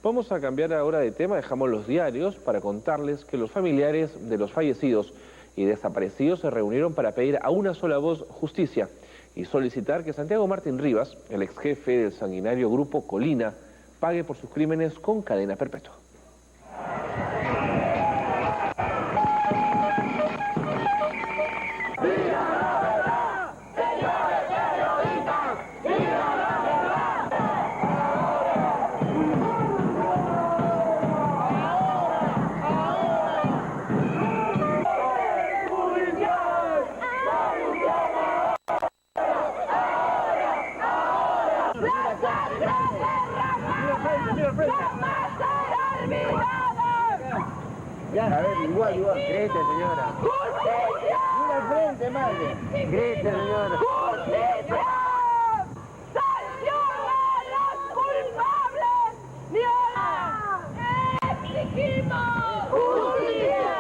Vamos a cambiar ahora de tema, dejamos los diarios para contarles que los familiares de los fallecidos y desaparecidos se reunieron para pedir a una sola voz justicia y solicitar que Santiago Martín Rivas, el ex jefe del sanguinario Grupo Colina, pague por sus crímenes con cadena perpetua. Ya, a ver, igual. Grite, señora. ¡Justicia! Mira al frente, madre. Grite, señora. ¡Justicia! ¡Sanciona a los culpables! ¡Viola! ¡Exigimos justicia!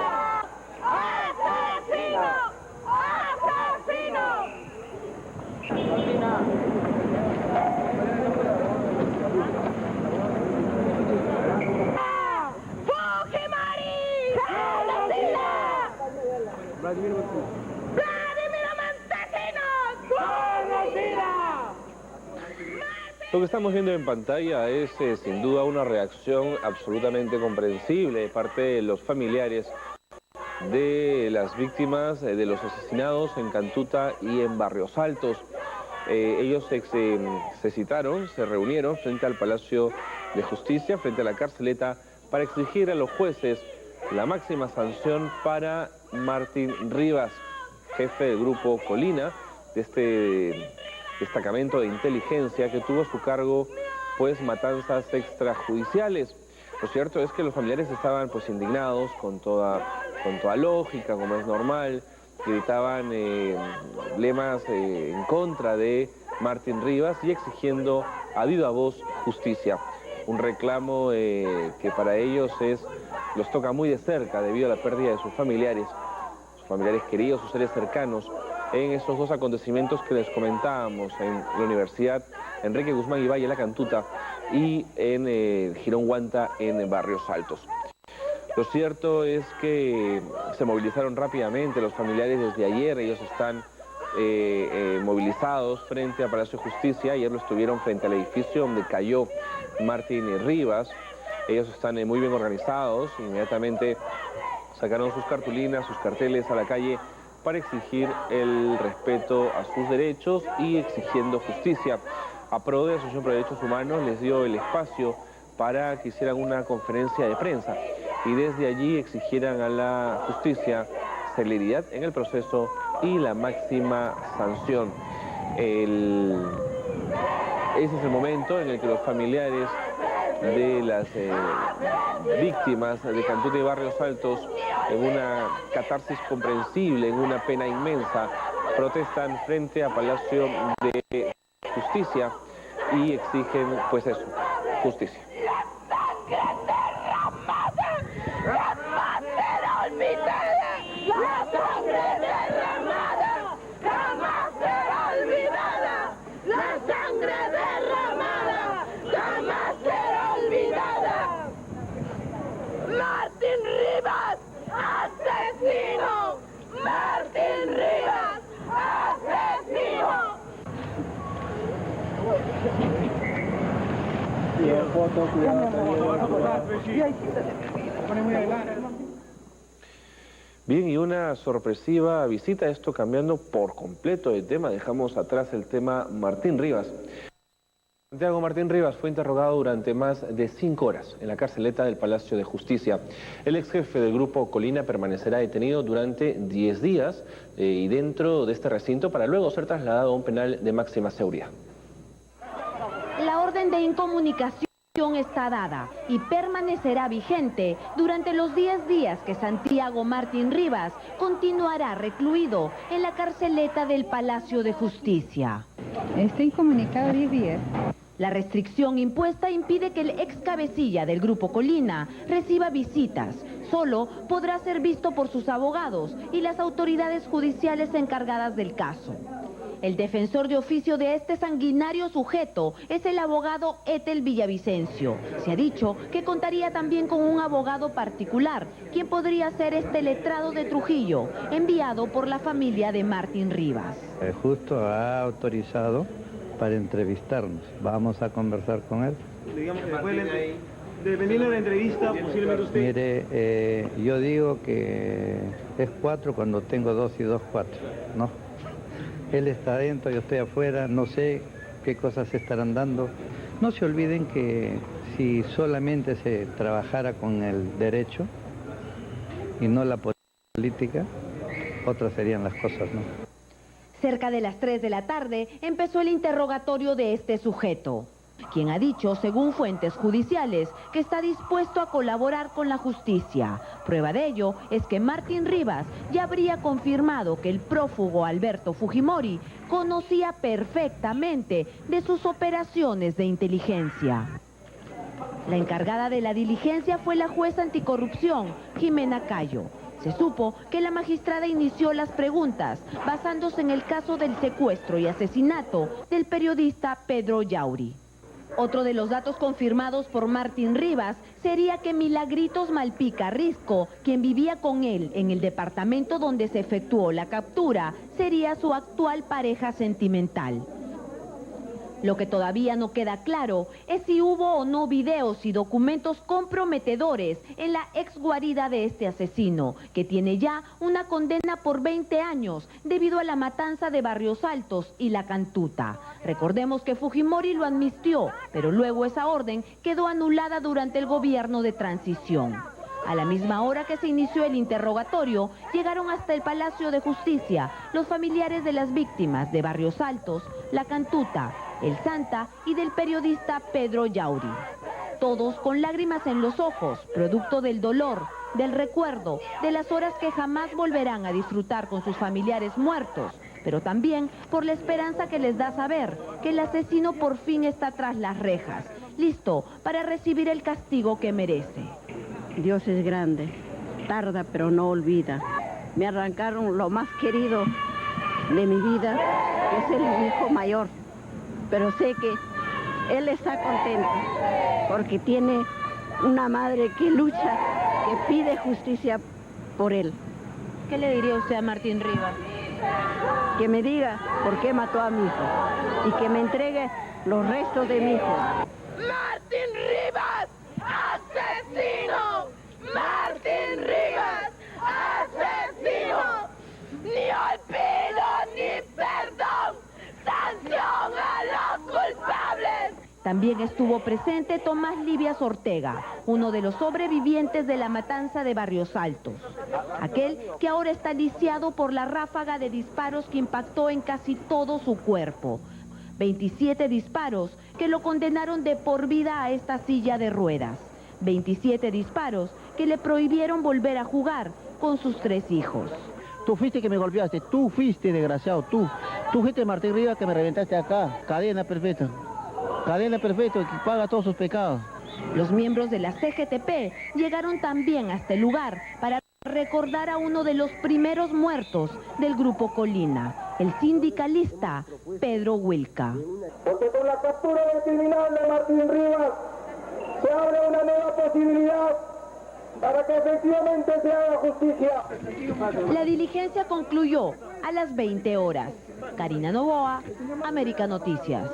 ¡Asesino! ¡Asesino! Vladimir Montesinos. Lo que estamos viendo en pantalla es sin duda una reacción absolutamente comprensible de parte de los familiares de las víctimas de los asesinados en Cantuta y en Barrios Altos. Ellos se reunieron frente al Palacio de Justicia, frente a la carceleta, para exigir a los jueces la máxima sanción para Martín Rivas, jefe del Grupo Colina, de este destacamento de inteligencia que tuvo a su cargo pues matanzas extrajudiciales. Lo cierto es que los familiares estaban pues indignados con toda lógica, como es normal, gritaban lemas en contra de Martín Rivas y exigiendo a viva voz justicia. Un reclamo que para ellos los toca muy de cerca debido a la pérdida de sus familiares queridos, sus seres cercanos, en esos dos acontecimientos que les comentábamos en la Universidad Enrique Guzmán y Valle, La Cantuta, y en Girón Guanta, en Barrios Altos. Lo cierto es que se movilizaron rápidamente los familiares desde ayer. Ellos están movilizados frente a Palacio de Justicia. Ayer lo estuvieron frente al edificio donde cayó Martín Rivas. Ellos están muy bien organizados. Inmediatamente sacaron sus cartulinas, sus carteles a la calle para exigir el respeto a sus derechos y exigiendo justicia. APRODE, Asociación por Derechos Humanos, les dio el espacio para que hicieran una conferencia de prensa y desde allí exigieran a la justicia celeridad en el proceso y la máxima sanción. Ese es el momento en el que los familiares de las víctimas de Cantuta y Barrios Altos, en una catarsis comprensible, en una pena inmensa, protestan frente a Palacio de Justicia y exigen, pues eso, justicia. ¡Jamás será olvidada! ¡La sangre derramada! ¡Jamás será olvidada! ¡La sangre derramada! ¡Jamás será olvidada! ¡Martín Rivas, asesino! ¡Martín Rivas, asesino! Bien, y una sorpresiva visita, esto cambiando por completo de tema. Dejamos atrás el tema Martín Rivas. Santiago Martín Rivas fue interrogado durante más de 5 horas en la carceleta del Palacio de Justicia. El ex jefe del Grupo Colina permanecerá detenido durante 10 días y dentro de este recinto para luego ser trasladado a un penal de máxima seguridad. La orden de incomunicación está dada y permanecerá vigente durante los 10 días que Santiago Martín Rivas continuará recluido en la carceleta del Palacio de Justicia. Está incomunicado 10 días. La restricción impuesta impide que el ex cabecilla del Grupo Colina reciba visitas. Solo podrá ser visto por sus abogados y las autoridades judiciales encargadas del caso. El defensor de oficio de este sanguinario sujeto es el abogado Ethel Villavicencio. Se ha dicho que contaría también con un abogado particular, quien podría ser este letrado de Trujillo, enviado por la familia de Martín Rivas. El justo ha autorizado para entrevistarnos. Vamos a conversar con él. Digamos que dependiendo de la entrevista, posiblemente usted... Mire, yo digo que es 4 cuando tengo 2 y 2, 4, ¿no? Él está adentro, yo estoy afuera, no sé qué cosas se estarán dando. No se olviden que si solamente se trabajara con el derecho y no la política, otras serían las cosas, ¿no? Cerca de las 3 de la tarde empezó el interrogatorio de este sujeto, quien ha dicho, según fuentes judiciales, que está dispuesto a colaborar con la justicia. Prueba de ello es que Martín Rivas ya habría confirmado que el prófugo Alberto Fujimori conocía perfectamente de sus operaciones de inteligencia. La encargada de la diligencia fue la jueza anticorrupción, Jimena Cayo. Se supo que la magistrada inició las preguntas basándose en el caso del secuestro y asesinato del periodista Pedro Yauri. Otro de los datos confirmados por Martín Rivas sería que Milagritos Malpica Risco, quien vivía con él en el departamento donde se efectuó la captura, sería su actual pareja sentimental. Lo que todavía no queda claro es si hubo o no videos y documentos comprometedores en la exguarida de este asesino, que tiene ya una condena por 20 años debido a la matanza de Barrios Altos y La Cantuta. Recordemos que Fujimori lo amnistió, pero luego esa orden quedó anulada durante el gobierno de transición. A la misma hora que se inició el interrogatorio, llegaron hasta el Palacio de Justicia los familiares de las víctimas de Barrios Altos, La Cantuta, El Santa y del periodista Pedro Yauri. Todos con lágrimas en los ojos, producto del dolor, del recuerdo, de las horas que jamás volverán a disfrutar con sus familiares muertos, pero también por la esperanza que les da saber que el asesino por fin está tras las rejas, listo para recibir el castigo que merece. Dios es grande, tarda pero no olvida. Me arrancaron lo más querido de mi vida, que es el hijo mayor, pero sé que él está contento porque tiene una madre que lucha, que pide justicia por él. ¿Qué le diría usted a Martín Rivas? Que me diga por qué mató a mi hijo y que me entregue los restos de mi hijo. ¡Martín Rivas! ¡Asesino! ¡Martín Rivas! ¡Asesino! ¡Ni olvido ni perdón! ¡Sanción a los culpables! También estuvo presente Tomás Livias Ortega, uno de los sobrevivientes de la matanza de Barrios Altos. Aquel que ahora está lisiado por la ráfaga de disparos que impactó en casi todo su cuerpo. 27 disparos que lo condenaron de por vida a esta silla de ruedas. 27 disparos que le prohibieron volver a jugar con sus 3 hijos. Tú fuiste que me golpeaste, tú fuiste desgraciado, tú fuiste Martín Rivas que me reventaste acá, cadena perpetua que paga todos sus pecados. Los miembros de la CGTP llegaron también a este lugar para recordar a uno de los primeros muertos del Grupo Colina, el sindicalista Pedro Wilca. Porque con la captura del criminal de Martín Rivas se abre una nueva posibilidad para que efectivamente se haga justicia. La diligencia concluyó a las 20 horas. Karina Novoa, América Noticias.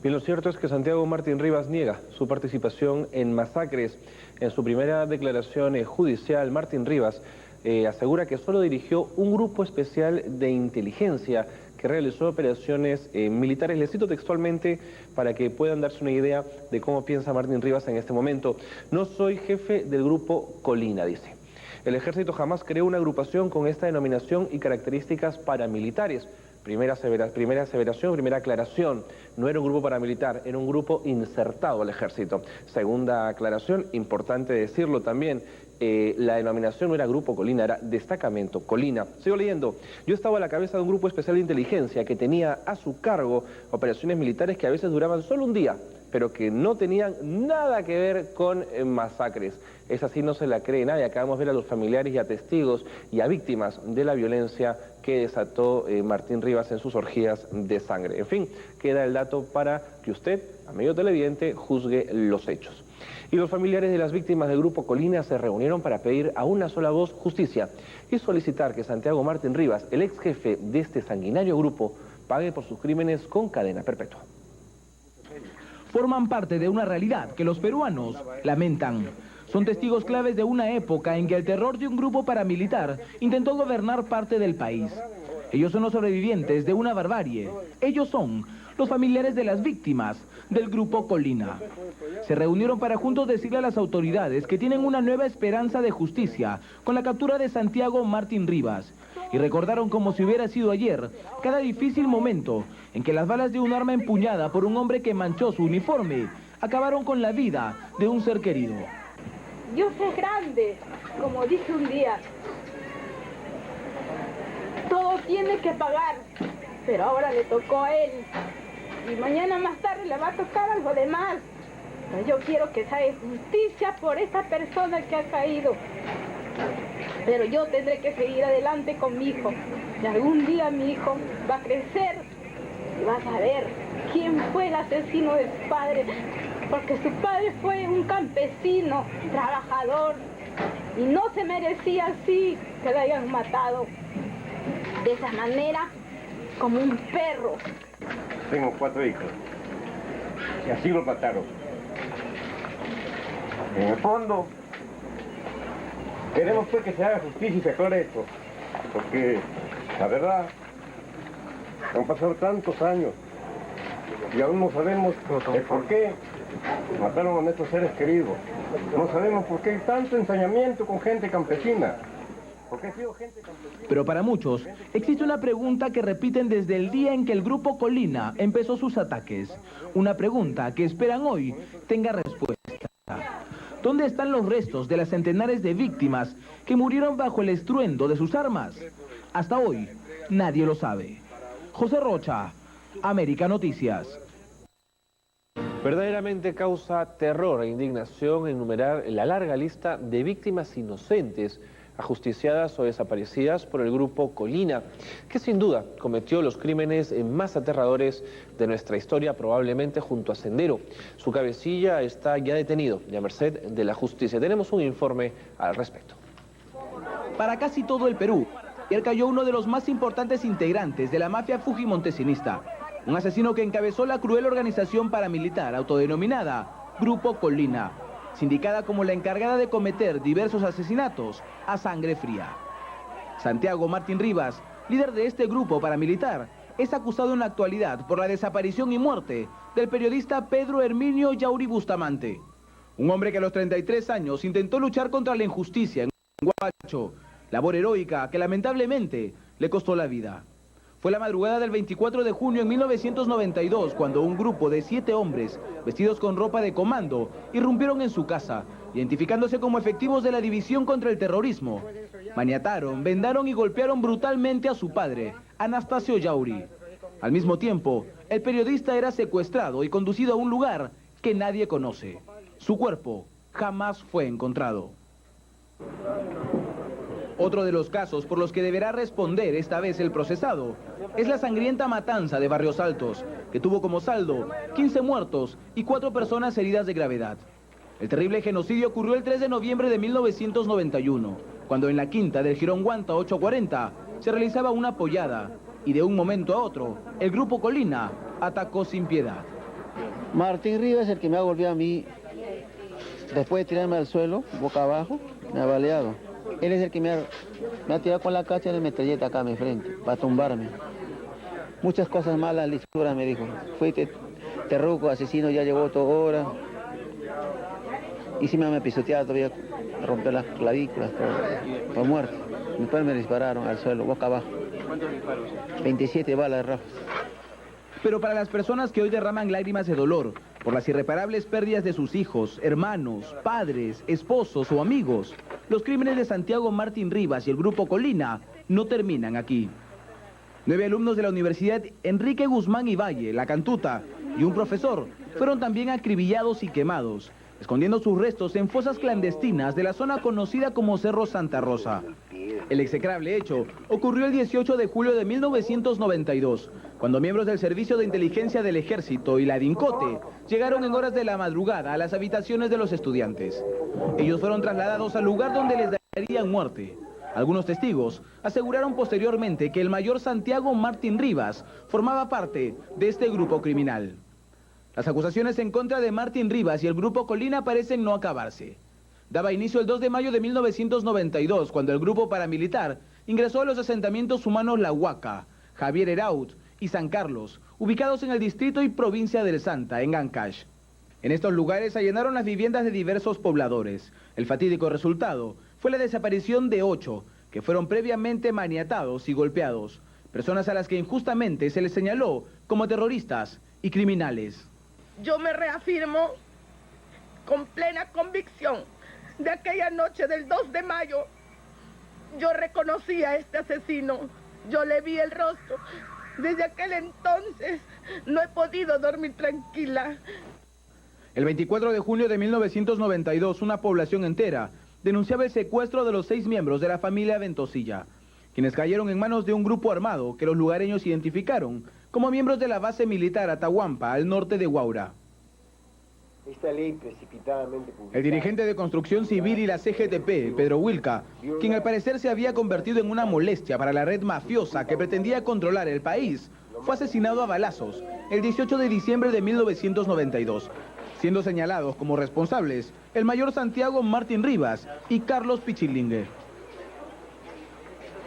Bien, lo cierto es que Santiago Martín Rivas niega su participación en masacres. En su primera declaración judicial, Martín Rivas asegura que solo dirigió un grupo especial de inteligencia que realizó operaciones militares. Les cito textualmente para que puedan darse una idea de cómo piensa Martín Rivas en este momento. No soy jefe del grupo Colina, dice. El ejército jamás creó una agrupación con esta denominación y características paramilitares. Primera aseveración, primera aclaración, no era un grupo paramilitar, era un grupo insertado al ejército. Segunda aclaración, importante decirlo también, la denominación no era Grupo Colina, era Destacamento Colina. Sigo leyendo. Yo estaba a la cabeza de un grupo especial de inteligencia que tenía a su cargo operaciones militares que a veces duraban solo un día, pero que no tenían nada que ver con masacres. Esa sí no se la cree nadie. Acabamos de ver a los familiares y a testigos y a víctimas de la violencia que desató Martín Rivas en sus orgías de sangre. En fin, queda el dato para que usted, a medio televidente, juzgue los hechos. Y los familiares de las víctimas del Grupo Colina se reunieron para pedir a una sola voz justicia y solicitar que Santiago Martín Rivas, el ex jefe de este sanguinario grupo, pague por sus crímenes con cadena perpetua. Forman parte de una realidad que los peruanos lamentan. Son testigos claves de una época en que el terror de un grupo paramilitar intentó gobernar parte del país. Ellos son los sobrevivientes de una barbarie. Ellos son los familiares de las víctimas del Grupo Colina. Se reunieron para juntos decirle a las autoridades que tienen una nueva esperanza de justicia con la captura de Santiago Martín Rivas. Y recordaron como si hubiera sido ayer cada difícil momento en que las balas de un arma empuñada por un hombre que manchó su uniforme acabaron con la vida de un ser querido. Dios es grande, como dije un día. Todo tiene que pagar, pero ahora le tocó a él. Y mañana más tarde le va a tocar algo de más. Pero yo quiero que se haga justicia por esta persona que ha caído. Pero yo tendré que seguir adelante con mi hijo. Y algún día mi hijo va a crecer y va a saber quién fue el asesino de su padre. Porque su padre fue un campesino, trabajador. Y no se merecía así que lo hayan matado. De esa manera, como un perro. Tengo 4 hijos. Y así lo mataron. En el fondo, queremos pues que se haga justicia y se aclare esto. Porque, la verdad, han pasado tantos años y aún no sabemos el por qué mataron a nuestros seres queridos. No sabemos por qué hay tanto ensañamiento con gente campesina. Pero para muchos, existe una pregunta que repiten desde el día en que el Grupo Colina empezó sus ataques. Una pregunta que esperan hoy tenga respuesta. ¿Dónde están los restos de las centenares de víctimas que murieron bajo el estruendo de sus armas? Hasta hoy, nadie lo sabe. José Rocha, América Noticias. Verdaderamente causa terror e indignación enumerar la larga lista de víctimas inocentes ajusticiadas o desaparecidas por el Grupo Colina, que sin duda cometió los crímenes más aterradores de nuestra historia, probablemente junto a Sendero. Su cabecilla está ya detenido y a merced de la justicia. Tenemos un informe al respecto. Para casi todo el Perú, ayer cayó uno de los más importantes integrantes de la mafia fujimontesinista, un asesino que encabezó la cruel organización paramilitar autodenominada Grupo Colina, sindicada como la encargada de cometer diversos asesinatos a sangre fría. Santiago Martín Rivas, líder de este grupo paramilitar, es acusado en la actualidad por la desaparición y muerte del periodista Pedro Herminio Yauri Bustamante, un hombre que a los 33 años intentó luchar contra la injusticia en Huacho, labor heroica que lamentablemente le costó la vida. Fue la madrugada del 24 de junio en 1992 cuando un grupo de 7 hombres, vestidos con ropa de comando, irrumpieron en su casa, identificándose como efectivos de la División contra el Terrorismo. Maniataron, vendaron y golpearon brutalmente a su padre, Anastasio Yauri. Al mismo tiempo, el periodista era secuestrado y conducido a un lugar que nadie conoce. Su cuerpo jamás fue encontrado. Otro de los casos por los que deberá responder esta vez el procesado es la sangrienta matanza de Barrios Altos, que tuvo como saldo 15 muertos y 4 personas heridas de gravedad. El terrible genocidio ocurrió el 3 de noviembre de 1991, cuando en la quinta del Jirón Guanta 840 se realizaba una pollada y de un momento a otro el Grupo Colina atacó sin piedad. Martín Rivas es el que me ha golpeado a mí, después de tirarme al suelo, boca abajo, me ha baleado. Él es el que me ha tirado con la cacha de metralleta acá a mi frente, para tumbarme. Muchas cosas malas, lisuras, me dijo. Fuiste terruco, asesino, ya llegó tu hora. Y sí me pisoteado todavía, rompió las clavículas, todo. Fue muerto. Después me dispararon al suelo, boca abajo. ¿Cuántos disparos? 27 balas de rafa. Pero para las personas que hoy derraman lágrimas de dolor por las irreparables pérdidas de sus hijos, hermanos, padres, esposos o amigos, los crímenes de Santiago Martín Rivas y el Grupo Colina no terminan aquí. 9 alumnos de la Universidad Enrique Guzmán y Valle, La Cantuta, y un profesor fueron también acribillados y quemados, escondiendo sus restos en fosas clandestinas de la zona conocida como Cerro Santa Rosa. El execrable hecho ocurrió el 18 de julio de 1992, cuando miembros del Servicio de Inteligencia del Ejército y la DINCOTE llegaron en horas de la madrugada a las habitaciones de los estudiantes. Ellos fueron trasladados al lugar donde les darían muerte. Algunos testigos aseguraron posteriormente que el mayor Santiago Martín Rivas formaba parte de este grupo criminal. Las acusaciones en contra de Martín Rivas y el Grupo Colina parecen no acabarse. Daba inicio el 2 de mayo de 1992, cuando el grupo paramilitar ingresó a los asentamientos humanos La Huaca, Javier Heraut y San Carlos, ubicados en el distrito y provincia del Santa, en Ancash. En estos lugares allanaron las viviendas de diversos pobladores. El fatídico resultado fue la desaparición de 8, que fueron previamente maniatados y golpeados, personas a las que injustamente se les señaló como terroristas y criminales. Yo me reafirmo con plena convicción de aquella noche del 2 de mayo. Yo reconocí a este asesino, yo le vi el rostro. Desde aquel entonces no he podido dormir tranquila. El 24 de junio de 1992, una población entera denunciaba el secuestro de los 6 miembros de la familia Ventosilla, quienes cayeron en manos de un grupo armado que los lugareños identificaron como miembros de la base militar Atahuampa, al norte de Huaura. Esta ley precipitadamente publicada. El dirigente de Construcción Civil y la CGTP, Pedro Wilca, quien al parecer se había convertido en una molestia para la red mafiosa que pretendía controlar el país, fue asesinado a balazos el 18 de diciembre de 1992, siendo señalados como responsables el mayor Santiago Martín Rivas y Carlos Pichilingue.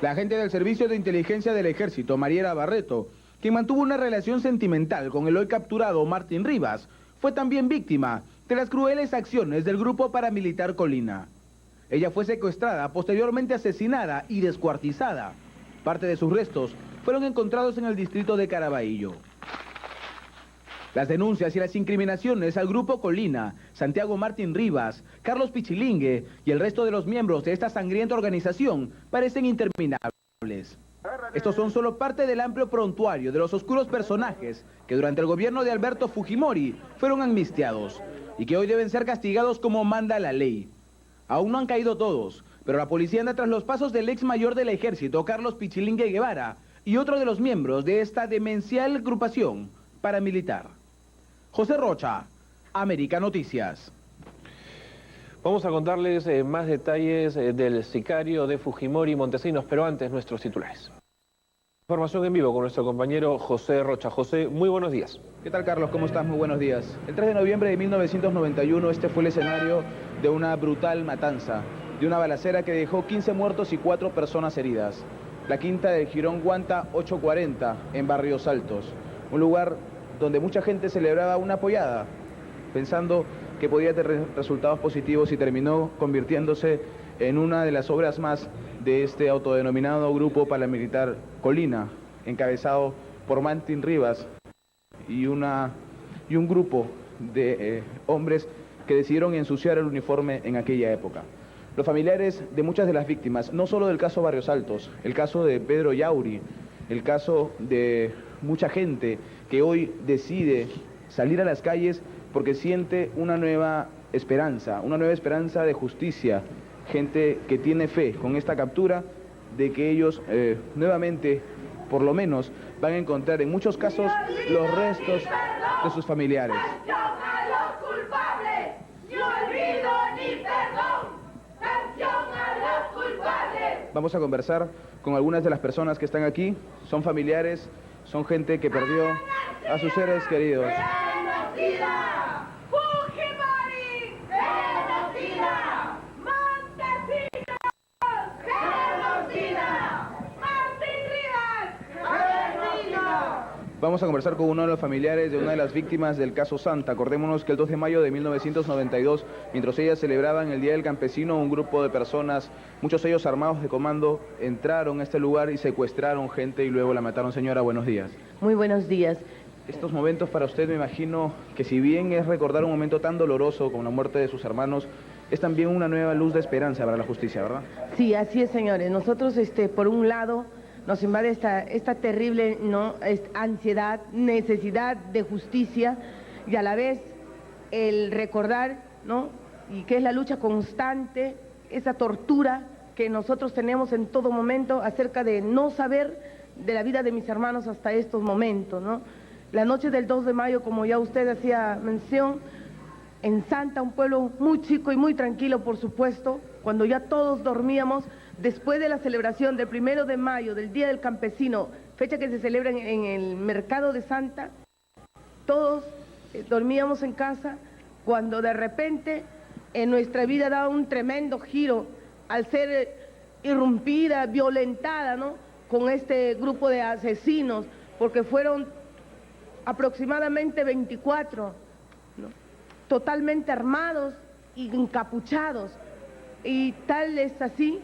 La agente del Servicio de Inteligencia del Ejército, Mariela Barreto, quien mantuvo una relación sentimental con el hoy capturado Martín Rivas, fue también víctima de las crueles acciones del grupo paramilitar Colina. Ella fue secuestrada, posteriormente asesinada y descuartizada. Parte de sus restos fueron encontrados en el distrito de Caraballo. Las denuncias y las incriminaciones al grupo Colina, Santiago Martín Rivas, Carlos Pichilingue y el resto de los miembros de esta sangrienta organización parecen interminables. Estos son solo parte del amplio prontuario de los oscuros personajes que durante el gobierno de Alberto Fujimori fueron amnistiados y que hoy deben ser castigados como manda la ley. Aún no han caído todos, pero la policía anda tras los pasos del ex mayor del ejército, Carlos Pichilingue Guevara, y otro de los miembros de esta demencial agrupación paramilitar. José Rocha, América Noticias. Vamos a contarles más detalles del sicario de Fujimori y Montesinos, pero antes nuestros titulares. Información en vivo con nuestro compañero José Rocha. José, muy buenos días. ¿Qué tal, Carlos? ¿Cómo estás? Muy buenos días. El 3 de noviembre de 1991 este fue el escenario de una brutal matanza, de una balacera que dejó 15 muertos y 4 personas heridas. La quinta del Jirón Guanta 840 en Barrios Altos, un lugar donde mucha gente celebraba una pollada, pensando que podía tener resultados positivos, y terminó convirtiéndose en una de las obras más de este autodenominado grupo paramilitar Colina, encabezado por Martín Rivas y un grupo de hombres que decidieron ensuciar el uniforme en aquella época. Los familiares de muchas de las víctimas, no solo del caso Barrios Altos, el caso de Pedro Yauri, el caso de mucha gente que hoy decide salir a las calles porque siente una nueva esperanza de justicia, gente que tiene fe con esta captura de que ellos nuevamente, por lo menos, van a encontrar en muchos casos los restos de sus familiares. ¡Canción a los culpables! ¡Ni olvido ni perdón! ¡Canción a los culpables! Vamos a conversar con algunas de las personas que están aquí. Son familiares, son gente que perdió a sus seres queridos. ¡Genocida! ¡Fujimori! ¡Genocida! ¡Montesinos! ¡Genocida! ¡Martín Rivas! ¡Genocida! Vamos a conversar con uno de los familiares de una de las víctimas del caso Santa. Acordémonos que el 2 de mayo de 1992, mientras ellas celebraban el Día del Campesino, un grupo de personas, muchos de ellos armados de comando, entraron a este lugar y secuestraron gente y luego la mataron. Señora, buenos días. Muy buenos días. Estos momentos para usted, me imagino que si bien es recordar un momento tan doloroso como la muerte de sus hermanos, es también una nueva luz de esperanza para la justicia, ¿verdad? Sí, así es, señores. Nosotros, por un lado, nos invade esta terrible ansiedad, necesidad de justicia, y a la vez el recordar, ¿no?, y que es la lucha constante, esa tortura que nosotros tenemos en todo momento acerca de no saber de la vida de mis hermanos hasta estos momentos, ¿no? La noche del 2 de mayo, como ya usted hacía mención, en Santa, un pueblo muy chico y muy tranquilo, por supuesto, cuando ya todos dormíamos, después de la celebración del 1 de mayo, del Día del Campesino, fecha que se celebra en el mercado de Santa, todos dormíamos en casa, cuando de repente en nuestra vida daba un tremendo giro al ser irrumpida, violentada, ¿no?, con este grupo de asesinos, porque fueron aproximadamente 24, ¿no?, totalmente armados y encapuchados, y tal es así,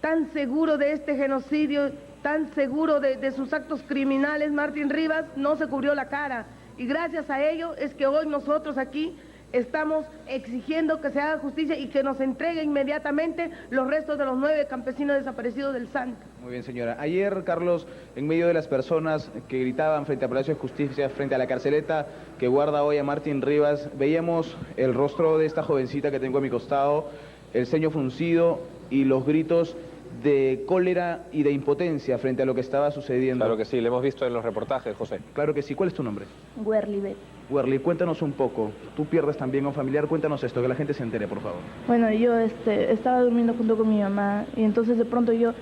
tan seguro de este genocidio, tan seguro de sus actos criminales, Martín Rivas no se cubrió la cara, y gracias a ello es que hoy nosotros aquí estamos exigiendo que se haga justicia y que nos entregue inmediatamente los restos de los 9 campesinos desaparecidos del Santa. Muy bien, señora. Ayer, Carlos, en medio de las personas que gritaban frente a Palacio de Justicia, frente a la carceleta que guarda hoy a Martín Rivas, veíamos el rostro de esta jovencita que tengo a mi costado, el ceño fruncido y los gritos de cólera y de impotencia frente a lo que estaba sucediendo. Claro que sí, lo hemos visto en los reportajes, José. Claro que sí. ¿Cuál es tu nombre? Werlibet. Werly, cuéntanos un poco. Tú pierdes también a un familiar, cuéntanos esto, que la gente se entere, por favor. Bueno, yo estaba durmiendo junto con mi mamá y entonces de pronto yo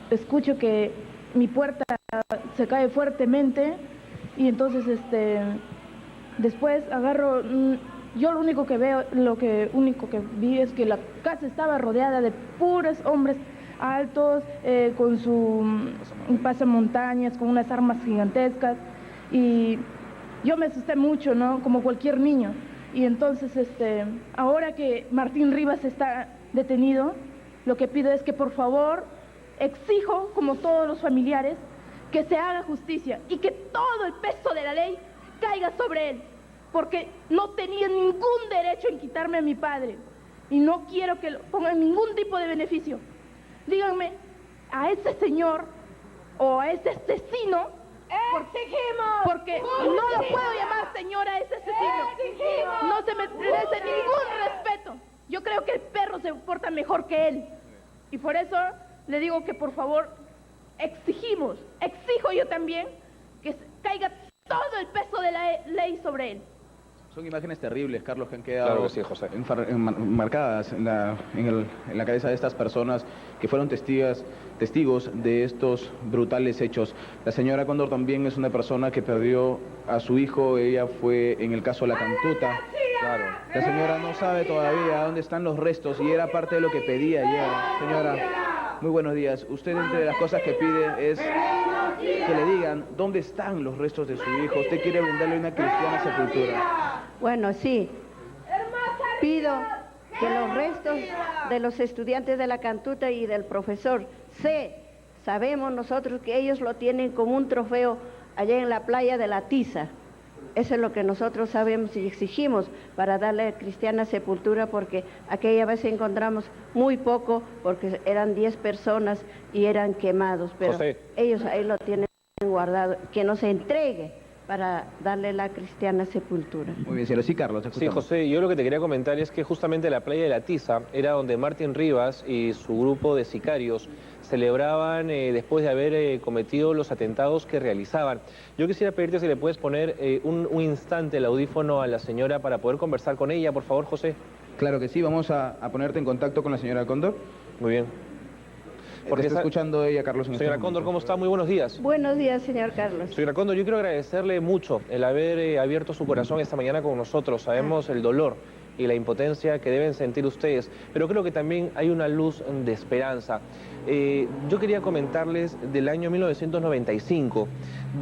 escucho que mi puerta se cae fuertemente y entonces después agarro, yo lo único que veo, lo único que vi es que la casa estaba rodeada de puros hombres altos, con su pasamontañas, con unas armas gigantescas, y yo me asusté mucho, ¿no?, como cualquier niño. Y entonces, ahora que Martín Rivas está detenido, lo que pido es que por favor, exijo, como todos los familiares, que se haga justicia y que todo el peso de la ley caiga sobre él, porque no tenía ningún derecho en quitarme a mi padre y no quiero que lo pongan ningún tipo de beneficio. Díganme, a ese señor o a ese asesino, porque no lo puedo llamar señora a ese asesino, no se me merece ningún respeto. Yo creo que el perro se porta mejor que él y por eso le digo que por favor exijo yo también que caiga todo el peso de la ley sobre él. Son imágenes terribles, Carlos, que han quedado claro que sí, José, marcadas en la cabeza de estas personas que fueron testigos de estos brutales hechos. La señora Cóndor también es una persona que perdió a su hijo, ella fue en el caso de la Cantuta. Claro. La señora no sabe todavía dónde están los restos y era parte de lo que pedía ayer. Señora, muy buenos días. Usted, entre las cosas que pide es que le digan dónde están los restos de su hijo. Usted quiere brindarle una cristiana sepultura. Bueno, sí. Pido que los restos de los estudiantes de la Cantuta y del profesor sabemos nosotros que ellos lo tienen como un trofeo allá en la playa de la Tiza. Eso es lo que nosotros sabemos y exigimos para darle cristiana sepultura, porque aquella vez encontramos muy poco, porque eran 10 personas y eran quemados, pero José, ellos ahí lo tienen guardado, que nos entregue para darle la cristiana sepultura. Muy bien, señor. Sí, Carlos, te sí, José, yo lo que te quería comentar es que justamente la playa de la Tiza era donde Martín Rivas y su grupo de sicarios celebraban después de haber cometido los atentados que realizaban. Yo quisiera pedirte si le puedes poner un instante el audífono a la señora para poder conversar con ella, por favor, José. Claro que sí, vamos a ponerte en contacto con la señora Cóndor. Muy bien. Porque está escuchando ella, Carlos. Señora Cóndor, ¿cómo está? Muy buenos días. Buenos días, señor Carlos. Señora Cóndor, yo quiero agradecerle mucho el haber abierto su corazón esta mañana con nosotros. Sabemos el dolor y la impotencia que deben sentir ustedes, pero creo que también hay una luz de esperanza. Yo quería comentarles del año 1995,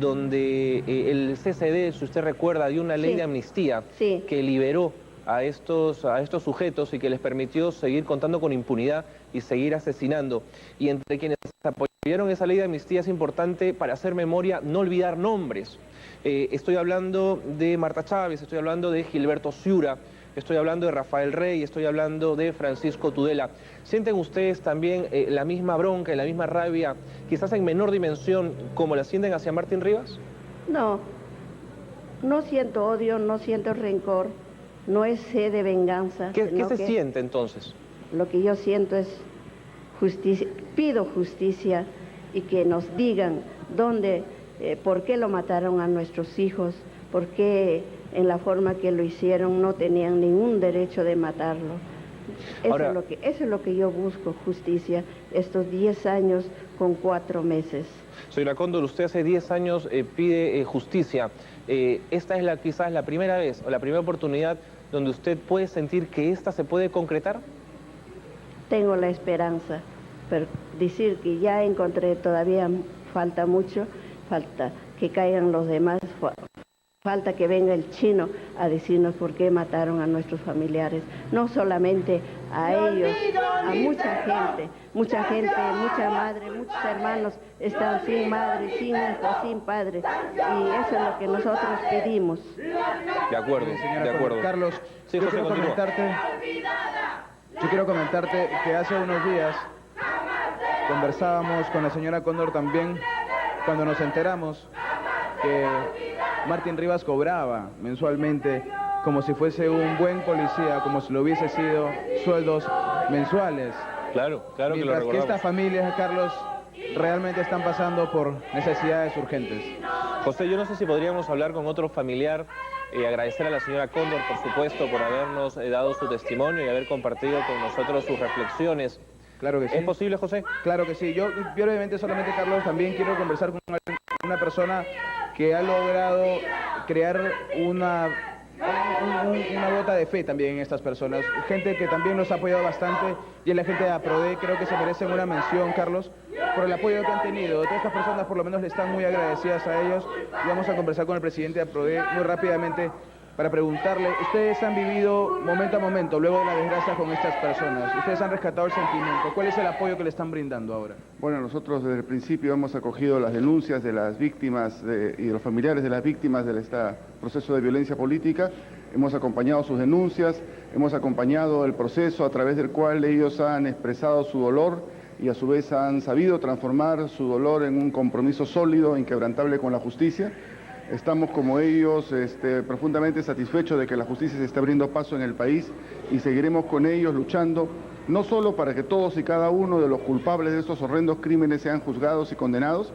donde el CCD, si usted recuerda, dio una ley de amnistía que liberó a estos sujetos y que les permitió seguir contando con impunidad y seguir asesinando. Y entre quienes apoyaron esa ley de amnistía es importante, para hacer memoria, no olvidar nombres. Estoy hablando de Marta Chávez, estoy hablando de Gilberto Ciura, estoy hablando de Rafael Rey, estoy hablando de Francisco Tudela. ¿Sienten ustedes también la misma bronca y la misma rabia, quizás en menor dimensión, como la sienten hacia Martín Rivas? No, no siento odio, no siento rencor, no es sed de venganza. ¿Qué se siente entonces? Lo que yo siento es justicia, pido justicia y que nos digan dónde, por qué lo mataron a nuestros hijos, por qué en la forma que lo hicieron no tenían ningún derecho de matarlo. Eso es lo que yo busco, justicia, estos 10 años con 4 meses. Señora Cóndor, usted hace 10 años pide justicia. ¿Esta es quizás la primera vez o la primera oportunidad donde usted puede sentir que esta se puede concretar? Tengo la esperanza, pero decir que ya encontré todavía falta mucho, falta que caigan los demás, falta que venga el chino a decirnos por qué mataron a nuestros familiares, no solamente a ellos, a mucha gente, mucha madre, muchos hermanos están sin madre, sin hijo, sin padre, y eso es lo que nosotros pedimos. De acuerdo, señora, de acuerdo. Carlos, sí, yo quiero comentarte que hace unos días conversábamos con la señora Cóndor también cuando nos enteramos que Martín Rivas cobraba mensualmente como si fuese un buen policía, como si lo hubiese sido, sueldos mensuales. Claro que lo recordamos. Mientras que estas familias, Carlos, realmente están pasando por necesidades urgentes. José, yo no sé si podríamos hablar con otro familiar y agradecer a la señora Cóndor, por supuesto, por habernos dado su testimonio y haber compartido con nosotros sus reflexiones. Claro que sí. ¿Es posible, José? Claro que sí. Yo brevemente, solamente, Carlos, también quiero conversar con una persona que ha logrado crear una gota de fe también en estas personas. Gente que también nos ha apoyado bastante y es la gente de APRODE. Creo que se merecen una mención, Carlos, por el apoyo que han tenido. Todas estas personas por lo menos le están muy agradecidas a ellos. Y vamos a conversar con el presidente de APRODE muy rápidamente para preguntarle, ustedes han vivido momento a momento, luego de la desgracia con estas personas, ustedes han rescatado el sentimiento, ¿cuál es el apoyo que le están brindando ahora? Bueno, nosotros desde el principio hemos acogido las denuncias de las víctimas y de los familiares de las víctimas de este proceso de violencia política, hemos acompañado sus denuncias, hemos acompañado el proceso a través del cual ellos han expresado su dolor y a su vez han sabido transformar su dolor en un compromiso sólido, inquebrantable con la justicia. Estamos como ellos profundamente satisfechos de que la justicia se esté abriendo paso en el país y seguiremos con ellos luchando, no solo para que todos y cada uno de los culpables de estos horrendos crímenes sean juzgados y condenados,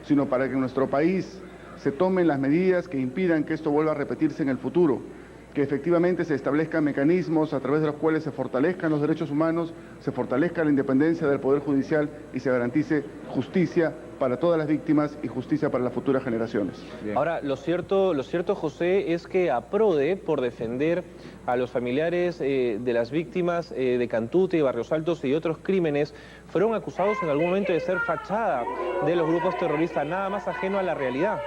sino para que en nuestro país se tomen las medidas que impidan que esto vuelva a repetirse en el futuro, que efectivamente se establezcan mecanismos a través de los cuales se fortalezcan los derechos humanos, se fortalezca la independencia del Poder Judicial y se garantice justicia para todas las víctimas y justicia para las futuras generaciones. Bien. Ahora, lo cierto, José, es que APRODE, por defender a los familiares de las víctimas de Cantute y Barrios Altos y otros crímenes, fueron acusados en algún momento de ser fachada de los grupos terroristas, nada más ajeno a la realidad.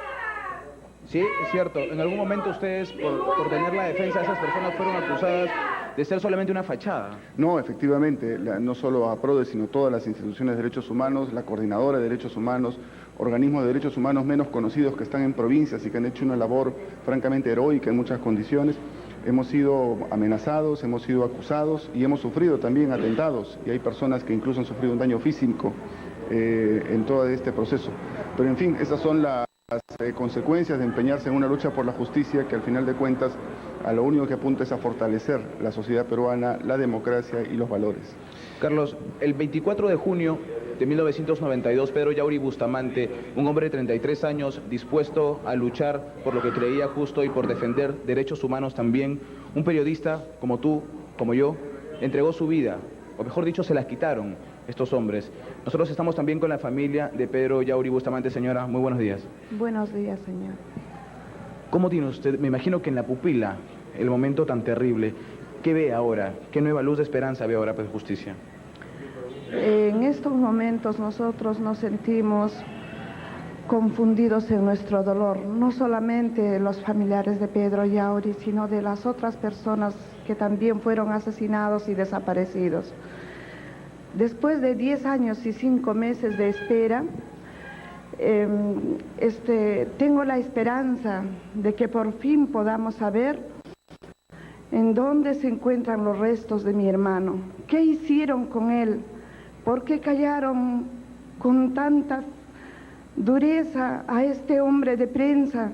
Sí, es cierto. En algún momento ustedes, por tener la defensa de esas personas, fueron acusadas de ser solamente una fachada. No, efectivamente, no solo APRODE, sino todas las instituciones de derechos humanos, la Coordinadora de Derechos Humanos, organismos de derechos humanos menos conocidos que están en provincias y que han hecho una labor francamente heroica en muchas condiciones. Hemos sido amenazados, hemos sido acusados y hemos sufrido también atentados. Y hay personas que incluso han sufrido un daño físico en todo este proceso. Pero en fin, esas son las consecuencias de empeñarse en una lucha por la justicia que al final de cuentas a lo único que apunta es a fortalecer la sociedad peruana, la democracia y los valores. Carlos, el 24 de junio de 1992, Pedro Yauri Bustamante, un hombre de 33 años dispuesto a luchar por lo que creía justo y por defender derechos humanos también, un periodista como tú, como yo, entregó su vida, o mejor dicho, se las quitaron estos hombres. Nosotros estamos también con la familia de Pedro Yauri Bustamante. Señora, muy buenos días. Buenos días, señor. ¿Cómo tiene usted? Me imagino que en la pupila, el momento tan terrible, ¿qué ve ahora? ¿Qué nueva luz de esperanza ve ahora, pues, justicia? En estos momentos nosotros nos sentimos confundidos en nuestro dolor, no solamente los familiares de Pedro Yauri, sino de las otras personas que también fueron asesinados y desaparecidos. Después de 10 años y 5 meses de espera, tengo la esperanza de que por fin podamos saber ¿En dónde se encuentran los restos de mi hermano? ¿Qué hicieron con él? ¿Por qué callaron con tanta dureza a este hombre de prensa,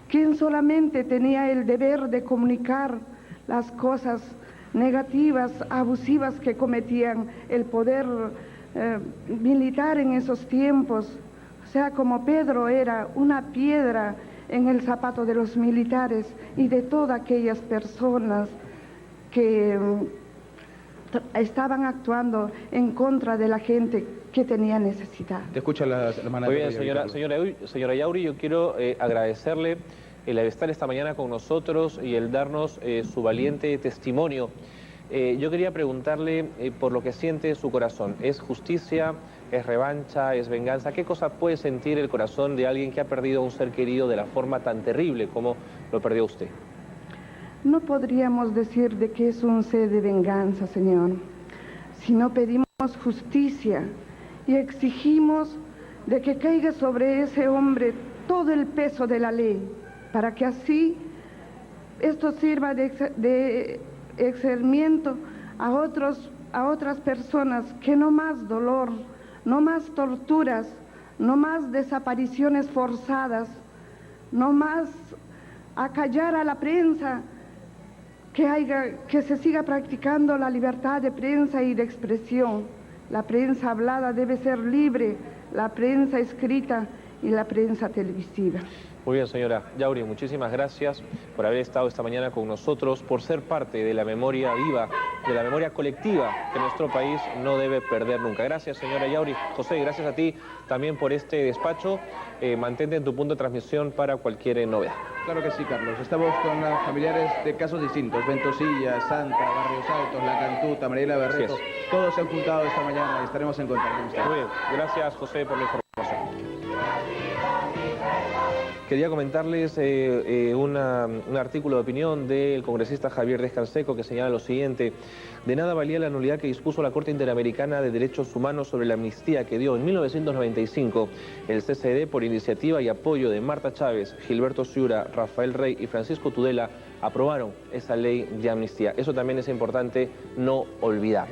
quien solamente tenía el deber de comunicar las cosas negativas, abusivas que cometían el poder militar en esos tiempos? O sea, como Pedro era una piedra en el zapato de los militares y de todas aquellas personas que estaban actuando en contra de la gente que tenía necesidad. Te escucha la hermana. Muy bien, señora Yauri, yo quiero agradecerle el estar esta mañana con nosotros y el darnos su valiente testimonio. Yo quería preguntarle por lo que siente su corazón. ¿Es justicia? ¿Es revancha? ¿Es venganza? ¿Qué cosa puede sentir el corazón de alguien que ha perdido a un ser querido de la forma tan terrible como lo perdió usted? No podríamos decir de que es un sed de venganza, Señor, sino pedimos justicia y exigimos de que caiga sobre ese hombre todo el peso de la ley, para que así esto sirva de exermiento a otras personas, que no más dolor, no más torturas, no más desapariciones forzadas, no más acallar a la prensa, que se siga practicando la libertad de prensa y de expresión. La prensa hablada debe ser libre, la prensa escrita y la prensa televisiva. Muy bien, señora Yauri, muchísimas gracias por haber estado esta mañana con nosotros, por ser parte de la memoria viva, de la memoria colectiva que nuestro país no debe perder nunca. Gracias, señora Yauri. José, gracias a ti también por este despacho. Mantente en tu punto de transmisión para cualquier novedad. Claro que sí, Carlos. Estamos con las familiares de casos distintos. Ventosilla, Santa, Barrios Altos, La Cantuta, Mariela Berreto. Todos se han juntado esta mañana y estaremos en contacto con ustedes. Muy bien. Gracias, José, por la información. Quería comentarles un artículo de opinión del congresista Javier Díaz-Canseco que señala lo siguiente: de nada valía la nulidad que dispuso la Corte Interamericana de Derechos Humanos sobre la amnistía que dio en 1995 el CCD por iniciativa y apoyo de Marta Chávez, Gilberto Ciura, Rafael Rey y Francisco Tudela. Aprobaron esa ley de amnistía. Eso también es importante no olvidar.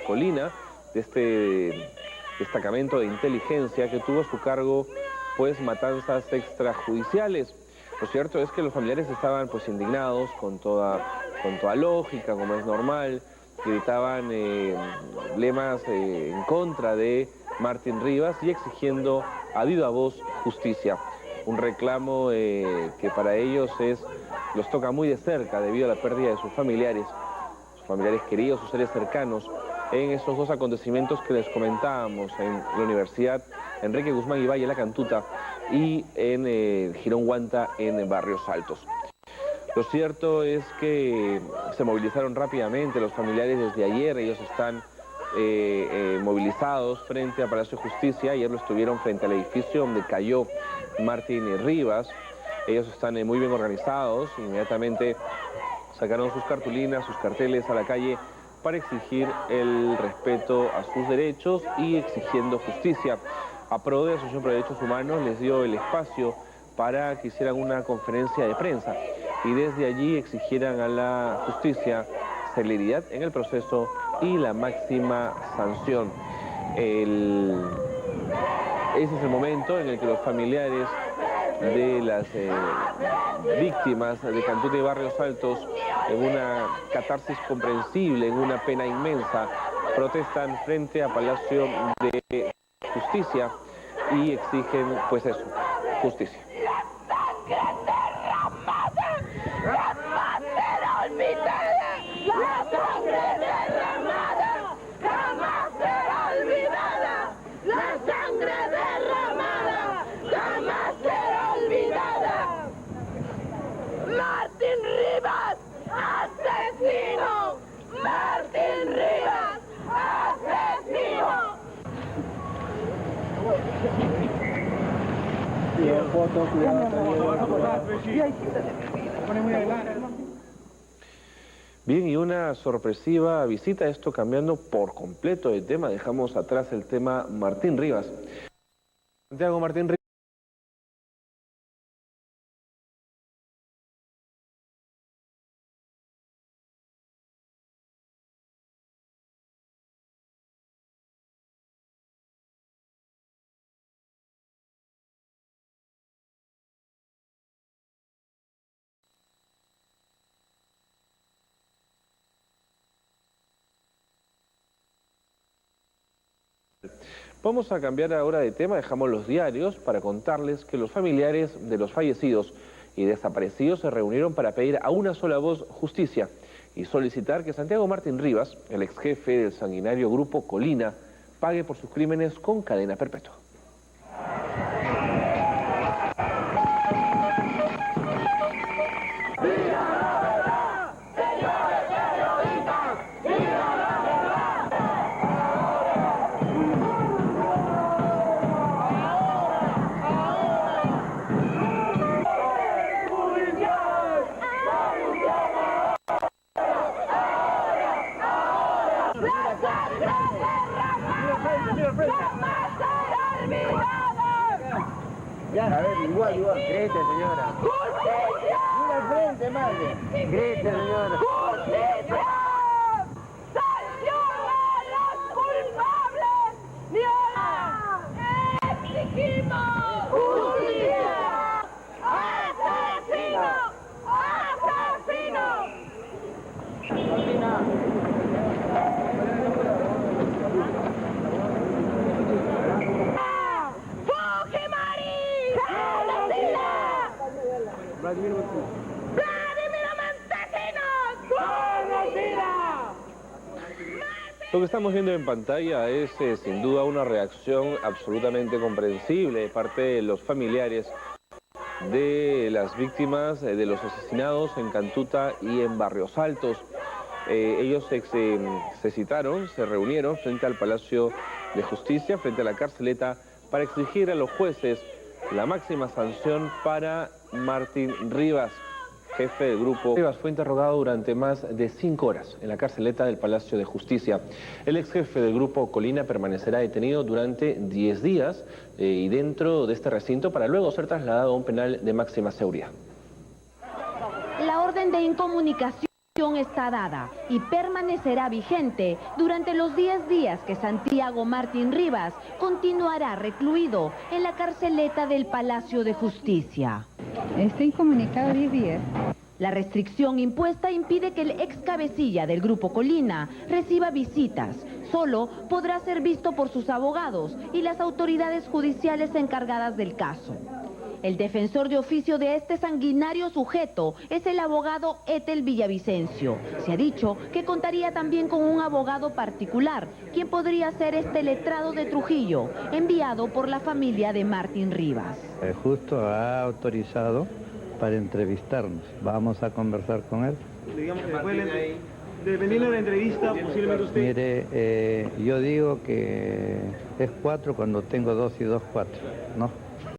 Colina, de este destacamento de inteligencia que tuvo a su cargo pues matanzas extrajudiciales. Lo cierto es que los familiares estaban pues indignados con toda lógica, como es normal, gritaban lemas en contra de Martín Rivas y exigiendo a viva voz justicia. Un reclamo que para ellos los toca muy de cerca debido a la pérdida de sus familiares queridos, sus seres cercanos, en esos dos acontecimientos que les comentábamos en la Universidad Enrique Guzmán y Valle, La Cantuta, y en Girón Guanta, en Barrios Altos. Lo cierto es que se movilizaron rápidamente los familiares desde ayer. Ellos están movilizados frente a Palacio de Justicia. Ayer lo estuvieron frente al edificio donde cayó Martín Rivas. Ellos están muy bien organizados. Inmediatamente sacaron sus cartulinas, sus carteles a la calle para exigir el respeto a sus derechos y exigiendo justicia. APRODE, Asociación por Derechos Humanos, les dio el espacio para que hicieran una conferencia de prensa y desde allí exigieran a la justicia celeridad en el proceso y la máxima sanción. Ese es el momento en el que los familiares de las víctimas de Cantuta y Barrios Altos, en una catarsis comprensible, en una pena inmensa, protestan frente a Palacio de Justicia y exigen pues eso, justicia. ¡Martín Rivas, asesino! ¡Martín Rivas, asesino! Bien, y una sorpresiva visita, esto cambiando por completo de tema. Dejamos atrás el tema Martín Rivas. Santiago Martín Rivas. Vamos a cambiar ahora de tema, dejamos los diarios para contarles que los familiares de los fallecidos y desaparecidos se reunieron para pedir a una sola voz justicia y solicitar que Santiago Martín Rivas, el ex jefe del sanguinario Grupo Colina, pague por sus crímenes con cadena perpetua. Ya, a ver, igual. Grite, señora. ¡Justicia! Mira al frente, madre. Grite, señora. ¡Justicia! ¡Sanciona a los culpables! ¡Viola! ¡Exigimos justicia! ¡Asesino! ¡Vladimir Montesinos! ¡Conocida! Lo que estamos viendo en pantalla es sin duda una reacción absolutamente comprensible de parte de los familiares de las víctimas de los asesinados en Cantuta y en Barrios Altos. Ellos se citaron, se reunieron frente al Palacio de Justicia, frente a la carceleta, para exigir a los jueces la máxima sanción para Martín Rivas, jefe del grupo. Rivas fue interrogado durante más de 5 horas en la carceleta del Palacio de Justicia. El ex jefe del grupo Colina permanecerá detenido durante 10 días y dentro de este recinto para luego ser trasladado a un penal de máxima seguridad. La orden de incomunicación está dada y permanecerá vigente durante los 10 días que Santiago Martín Rivas continuará recluido en la carceleta del Palacio de Justicia. Está incomunicado 10 días. La restricción impuesta impide que el ex cabecilla del Grupo Colina reciba visitas. Solo podrá ser visto por sus abogados y las autoridades judiciales encargadas del caso. El defensor de oficio de este sanguinario sujeto es el abogado Etel Villavicencio. Se ha dicho que contaría también con un abogado particular, quien podría ser este letrado de Trujillo, enviado por la familia de Martín Rivas. El justo ha autorizado para entrevistarnos. Vamos a conversar con él. Digamos que después de venir a la entrevista, posiblemente usted... Mire, yo digo que es 4 cuando tengo 2 y 2, 4, ¿no?